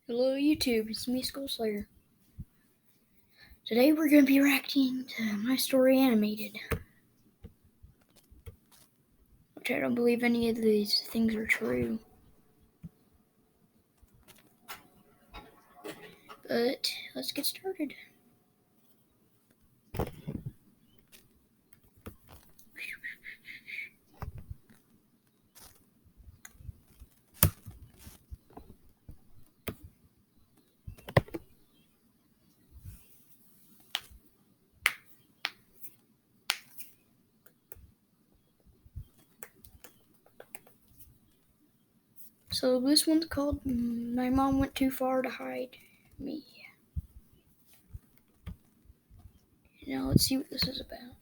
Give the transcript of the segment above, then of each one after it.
Hello YouTube, it's me, skullslayer. Today we're going to be reacting to My Story Animated. Which I don't believe any of these things are true. But let's get started. So this one's called My Mom Went Too Far to Hide Me. Now let's see what this is about.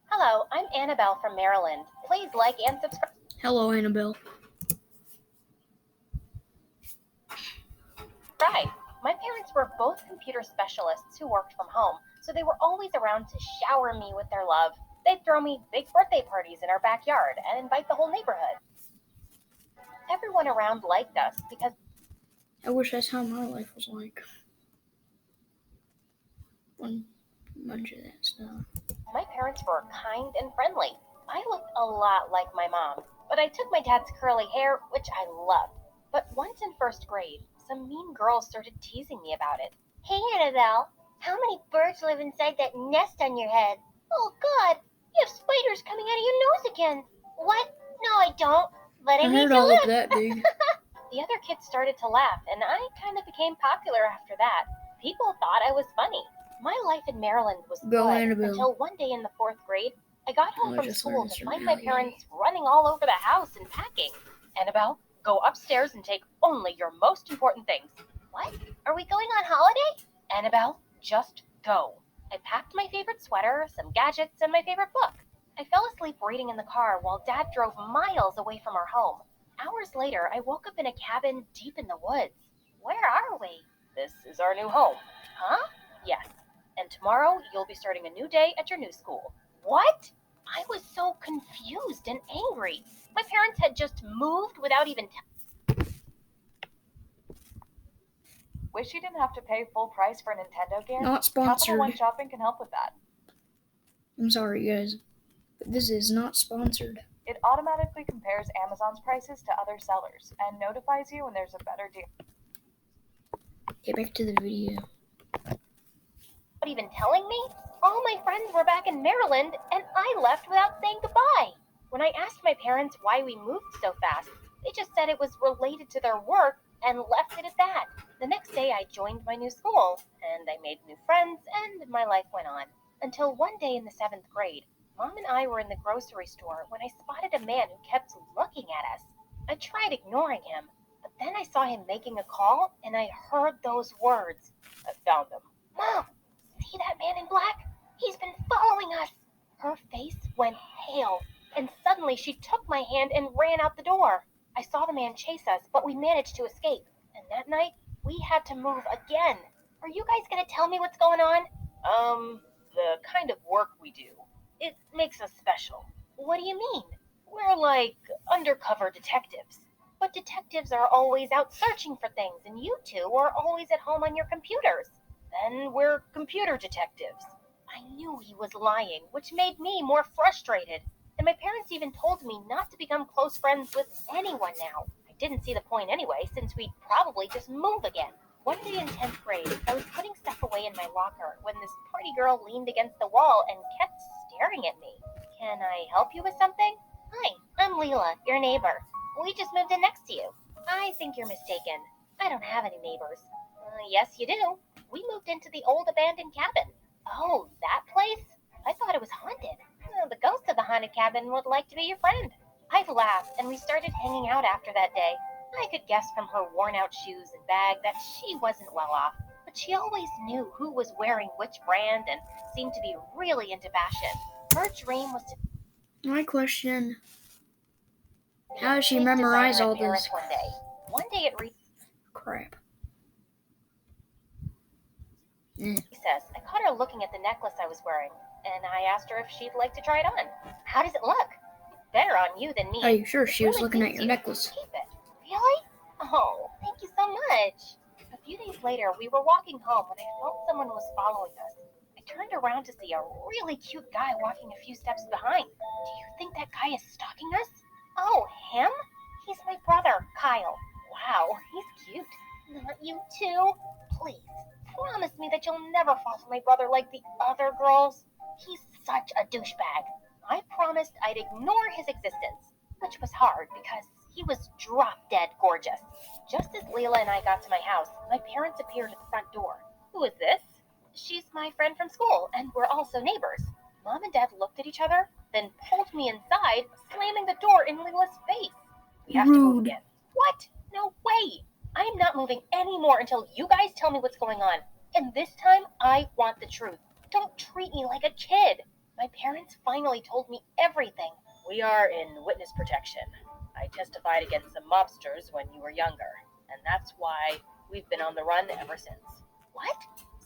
Hello, I'm Annabelle from Maryland. Please like and subscribe. Hello, Annabelle. My parents were both computer specialists who worked from home, so they were always around to shower me with their love. They'd throw me big birthday parties in our backyard and invite the whole neighborhood. Everyone around liked us because I wish that's how my life was like. One bunch of that stuff. my parents were kind and friendly. I looked a lot like my mom, but I took my dad's curly hair, which I loved. But once in first grade, some mean girls started teasing me about it. Hey, Annabelle, how many birds live inside that nest on your head? Oh, God, you have spiders coming out of your nose again. What? No, I don't. But I need heard to I look look. that big. The other kids started to laugh, and I kind of became popular after that. People thought I was funny. My life in Maryland was Go, good Annabelle. until one day in the fourth grade, I got home I from just school learned this to from find my Allie. parents running all over the house and packing. Annabelle, go upstairs and take only your most important things. What? Are we going on holiday? Annabelle, just go. I packed my favorite sweater, some gadgets, and my favorite book. I fell asleep reading in the car while Dad drove miles away from our home. Hours later, I woke up in a cabin deep in the woods. Where are we? This is our new home. Huh? Yes. And tomorrow, you'll be starting a new day at your new school. What? I was so confused and angry. My parents had just moved without even Wish you didn't have to pay full price for a Nintendo game? Not Capital sponsored. One Shopping can help with that. I'm sorry, guys, but this is not sponsored. It automatically compares Amazon's prices to other sellers and notifies you when there's a better deal. Get back to the video. Without even telling me? All my friends were back in Maryland, and I left without saying goodbye. When I asked my parents why we moved so fast, they just said it was related to their work and left it at that. The next day, I joined my new school, and I made new friends, and my life went on. Until one day in the 7th grade, Mom and I were in the grocery store when I spotted a man who kept looking at us. I tried ignoring him, but then I saw him making a call, and I heard those words. I found him. Mom! See that man in black? He's been following us. Her face went pale, and suddenly she took my hand and ran out the door. I saw the man chase us, but we managed to escape. And that night, we had to move again. Are you guys going to tell me what's going on? The kind of work we do. It makes us special. What do you mean? We're like undercover detectives. But detectives are always out searching for things, and you two are always at home on your computers. Then we're computer detectives. I knew he was lying, which made me more frustrated. And my parents even told me not to become close friends with anyone now. I didn't see the point anyway, since we'd probably just move again. One day in 10th grade, I was putting stuff away in my locker when this pretty girl leaned against the wall and kept staring at me. Can I help you with something? Hi, I'm Leela, your neighbor. We just moved in next to you. I think you're mistaken. I don't have any neighbors. Yes, you do. We moved into the old abandoned cabin. Oh, that place? I thought it was haunted. The ghost of the haunted cabin would like to be your friend. I've laughed, and we started hanging out after that day. I could guess from her worn-out shoes and bag that she wasn't well off, but she always knew who was wearing which brand and seemed to be really into fashion. Her dream was to My question, be how a does she big memorize designer all in Paris this one day. One day it reached crap? He says, I caught her looking at the necklace I was wearing, and I asked her if she'd like to try it on. How does it look? Better on you than me. Are you sure It she was really looking at fits your you. necklace? Keep it. Really? Oh, thank you so much. A few days later, we were walking home when I felt someone was following us. I turned around to see a really cute guy walking a few steps behind. Do you think that guy is stalking us? Oh, him? He's my brother, Kyle. Wow, he's cute. Not you too? Please, promise me that you'll never fall for my brother like the other girls. He's such a douchebag. I promised I'd ignore his existence, which was hard because he was drop dead gorgeous. Just as Leela and I got to my house, my parents appeared at the front door. Who is this? She's my friend from school, and we're also neighbors. Mom and Dad looked at each other, then pulled me inside, slamming the door in Leela's face. We have to move Rude. again. What? No way! I'm not moving anymore until you guys tell me what's going on. And this time, I want the truth. Don't treat me like a kid. My parents finally told me everything. We are in witness protection. I testified against some mobsters when you were younger, and that's why we've been on the run ever since. What?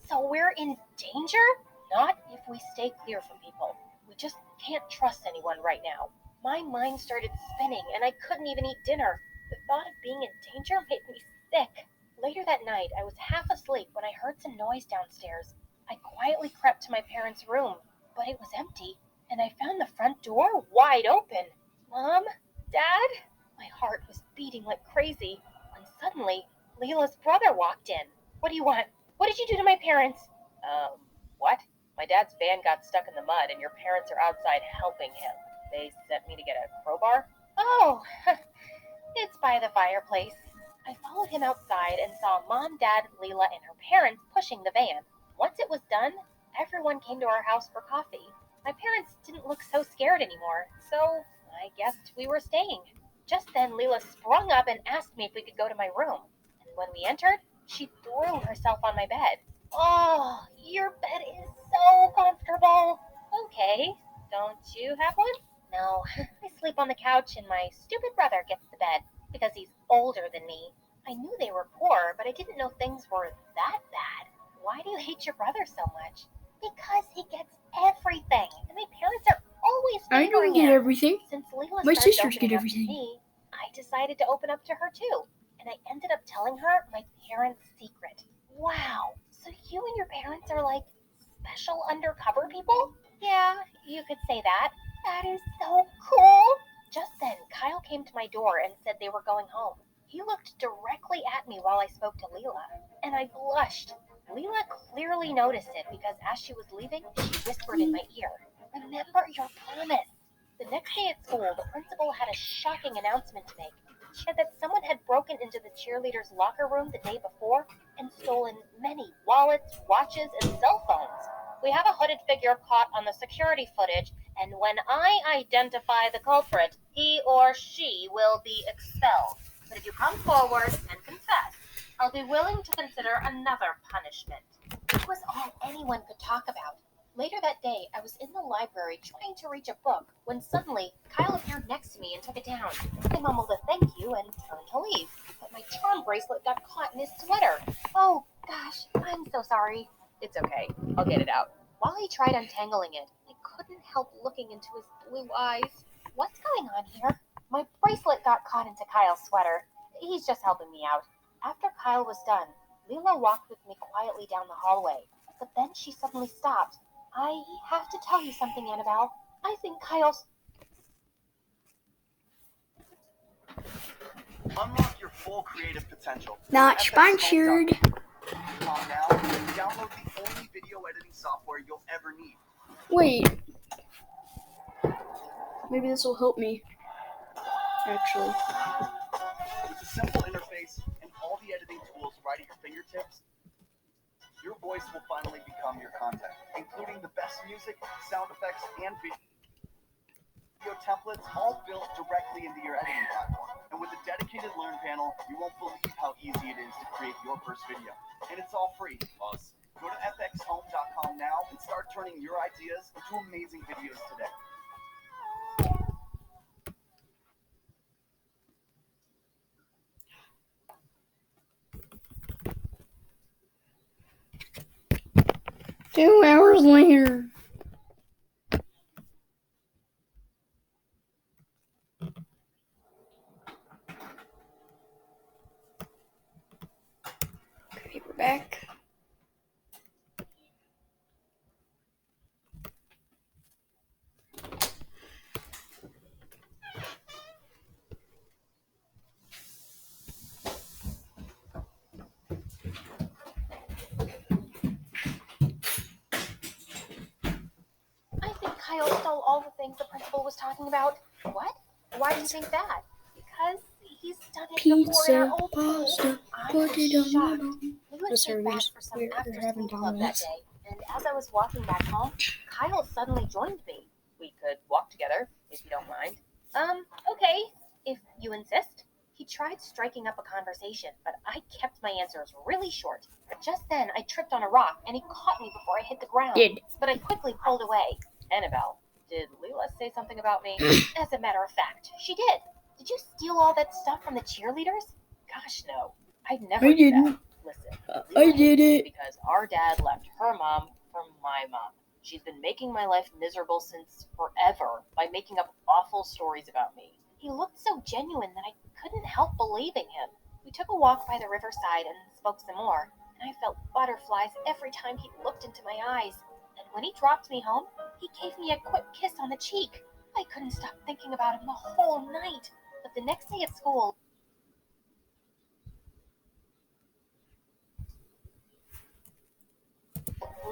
So we're in danger? Not if we stay clear from people. We just can't trust anyone right now. My mind started spinning, and I couldn't even eat dinner. The thought of being in danger made me sick. Later that night, I was half asleep when I heard some noise downstairs. I quietly crept to my parents' room, but it was empty, and I found the front door wide open. Mom? Dad? My heart was beating like crazy when suddenly Leela's brother walked in. What do you want? What did you do to my parents? What? My dad's van got stuck in the mud, and your parents are outside helping him. They sent me to get a crowbar? Oh, it's by the fireplace. I followed him outside and saw Mom, Dad, Leela, and her parents pushing the van. Once it was done, everyone came to our house for coffee. My parents didn't look so scared anymore, so I guessed we were staying. Just then, Leela sprung up and asked me if we could go to my room. And when we entered, she threw herself on my bed. Oh, your bed is so comfortable. Okay, don't you have one? No, I sleep on the couch and my stupid brother gets the bed because he's older than me. I knew they were poor, but I didn't know things were that bad. Why do you hate your brother so much? Because he gets everything, and my parents are always I favoring don't get him. everything. Since Leela My started sisters get opening up to everything. me, I decided to open up to her too, and I ended up telling her my parents' secret. Wow, so you and your parents are like special undercover people? Yeah, you could say that. That is so cool. Just then, Kyle came to my door and said they were going home. He looked directly at me while I spoke to Leela, and I blushed. Leela clearly noticed it because as she was leaving, she whispered in my ear, Remember your promise. The next day at school, the principal had a shocking announcement to make. She said that someone had broken into the cheerleaders' locker room the day before and stolen many wallets, watches, and cell phones. We have a hooded figure caught on the security footage, and when I identify the culprit, he or she will be expelled. But if you come forward and confess, I'll be willing to consider another punishment. It was all anyone could talk about. Later that day, I was in the library trying to reach a book when suddenly Kyle appeared next to me and took it down. I mumbled a thank you and turned to leave, but my charm bracelet got caught in his sweater. Oh, gosh, I'm so sorry. It's okay. I'll get it out. While he tried untangling it, I couldn't help looking into his blue eyes. What's going on here? My bracelet got caught into Kyle's sweater. He's just helping me out. After Kyle was done, Leela walked with me quietly down the hallway, but then she suddenly stopped. I have to tell you something, Annabelle. I think Kyle's... Unlock your full creative potential. Not sponsored. Now, download the only video editing software you'll ever need. Wait. Maybe this will help me. Actually. With a simple interface and all the editing tools right at your fingertips, your voice will finally become your content, including the best music, sound effects, and video templates, all built directly into your editing platform. And with a dedicated Learn panel, you won't believe how easy it is to create your first video. And it's all free. Plus, go to fxhome.com now and start turning your ideas into amazing videos today. 2 hours later. Okay, we're back. I think Kyle stole all the things the principal was talking about. What? Why do you think that? Because he's done it before in our Pizza, old pasta, school. I put was it on shocked. the bone. We went Oh, straight sorry, back for some we're after-school having club that Domino's. day, and as I was walking back home, Kyle suddenly joined me. We could walk together, if you don't mind. Okay, if you insist. He tried striking up a conversation, but I kept my answers really short. Just then, I tripped on a rock, and he caught me before I hit the ground. But I quickly pulled away. Annabelle, did Leela say something about me? As a matter of fact, she did. Did you steal all that stuff from the cheerleaders? Gosh, no. I'd never I do that. didn't. Listen, I Leela did hates me it. because our dad left her mom for my mom. She's been making my life miserable since forever by making up awful stories about me. He looked so genuine that I couldn't help believing him. We took a walk by the riverside and spoke some more, and I felt butterflies every time he looked into my eyes. And when he dropped me home, he gave me a quick kiss on the cheek. I couldn't stop thinking about him the whole night. But the next day at school,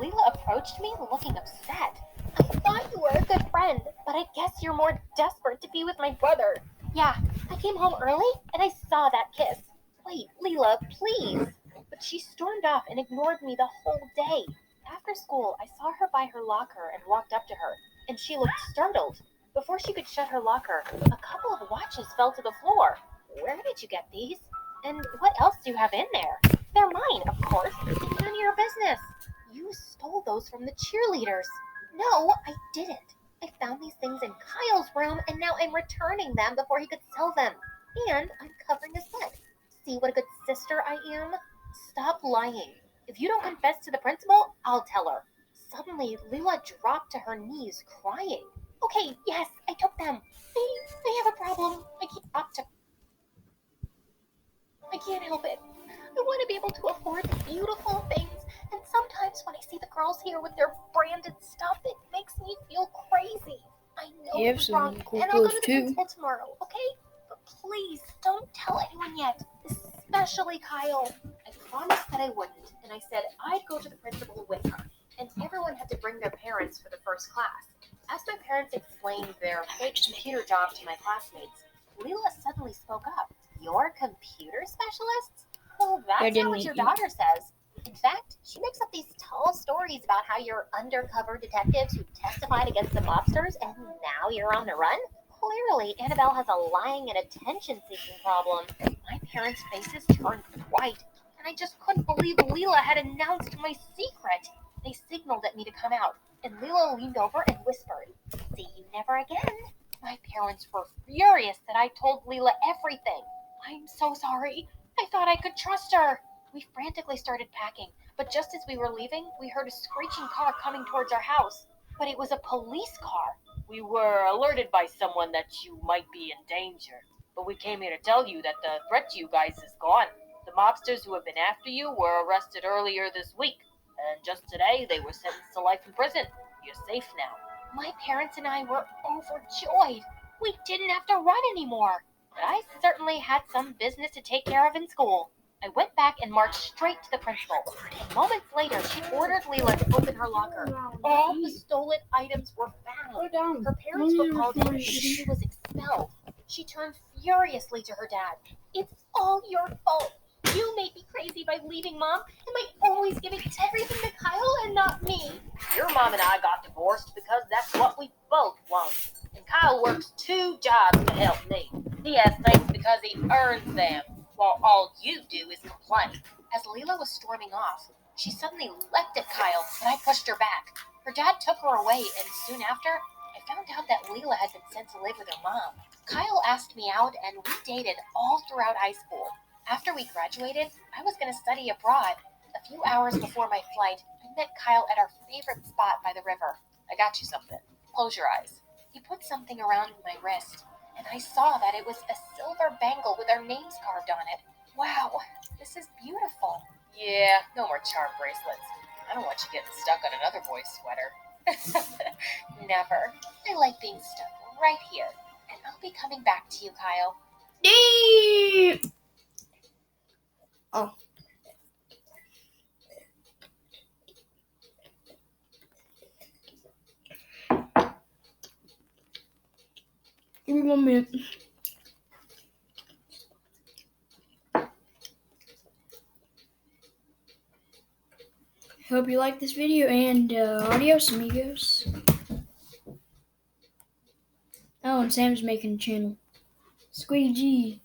Leela approached me looking upset. I thought you were a good friend, but I guess you're more desperate to be with my brother. Yeah, I came home early and I saw that kiss. Wait, Leela, please. But she stormed off and ignored me the whole day. After school, I saw her by her locker and walked up to her, and she looked startled. Before she could shut her locker, a couple of watches fell to the floor. Where did you get these? And what else do you have in there? They're mine, of course. It's none of your business. You stole those from the cheerleaders. No, I didn't. I found these things in Kyle's room, and now I'm returning them before he could sell them. And I'm covering his scent. See what a good sister I am? Stop lying. If you don't confess to the principal, I'll tell her. Suddenly, Leela dropped to her knees, crying. Okay, yes, I took them. I have a problem. I can't help it. I want to be able to afford beautiful things, and sometimes when I see the girls here with their branded stuff, it makes me feel crazy. I know You have it's some wrong, cool and I'll go clothes to the too. principal tomorrow, okay? But please, don't tell anyone yet, especially Kyle. I promised that I wouldn't, and I said I'd go to the principal with her, and everyone had to bring their parents for the first class. As my parents explained their fake computer job to my classmates, Leela suddenly spoke up. You're computer specialists? Well, that's not what your daughter says. In fact, she makes up these tall stories about how you're undercover detectives who testified against the mobsters and now you're on the run? Clearly, Annabelle has a lying and attention-seeking problem. My parents' faces turned white, and I just couldn't believe Leela had announced my secret. They signaled at me to come out, and Leela leaned over and whispered, "See you never again." My parents were furious that I told Leela everything. I'm so sorry. I thought I could trust her. We frantically started packing, but just as we were leaving, we heard a screeching car coming towards our house. But it was a police car. We were alerted by someone that you might be in danger, but we came here to tell you that the threat to you guys is gone. The mobsters who have been after you were arrested earlier this week, and just today they were sentenced to life in prison. You're safe now. My parents and I were overjoyed. We didn't have to run anymore. But I certainly had some business to take care of in school. I went back and marched straight to the principal. And moments later, she ordered Leela to open her locker. All the stolen items were found. Her parents were called in and she was expelled. She turned furiously to her dad. It's all your fault. You made me crazy by leaving Mom and by always giving everything to Kyle and not me. Your mom and I got divorced because that's what we both want. And Kyle works 2 jobs to help me. He has things because he earns them, while all you do is complain. As Leela was storming off, she suddenly leapt at Kyle, but I pushed her back. Her dad took her away, and soon after, I found out that Leela had been sent to live with her mom. Kyle asked me out, and we dated all throughout high school. After we graduated, I was going to study abroad. A A few hours before my flight, I met Kyle at our favorite spot by the river. I got you something. Close your eyes. He put something around my wrist, and I saw that it was a silver bangle with our names carved on it. Wow, this is beautiful. Yeah, no more charm bracelets. I don't want you getting stuck on another boy's sweater. Never. I like being stuck right here, and I'll be coming back to you, Kyle. Damn! Oh. Give me 1 minute. Hope you like this video, and adios, amigos. Oh, and Sam's making a channel. Squeegee.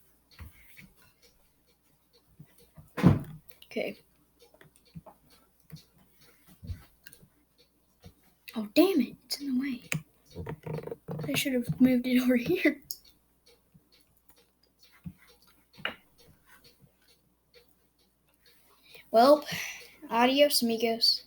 Okay. Oh, damn it. It's in the way. I should have moved it over here. Well, adios, amigos.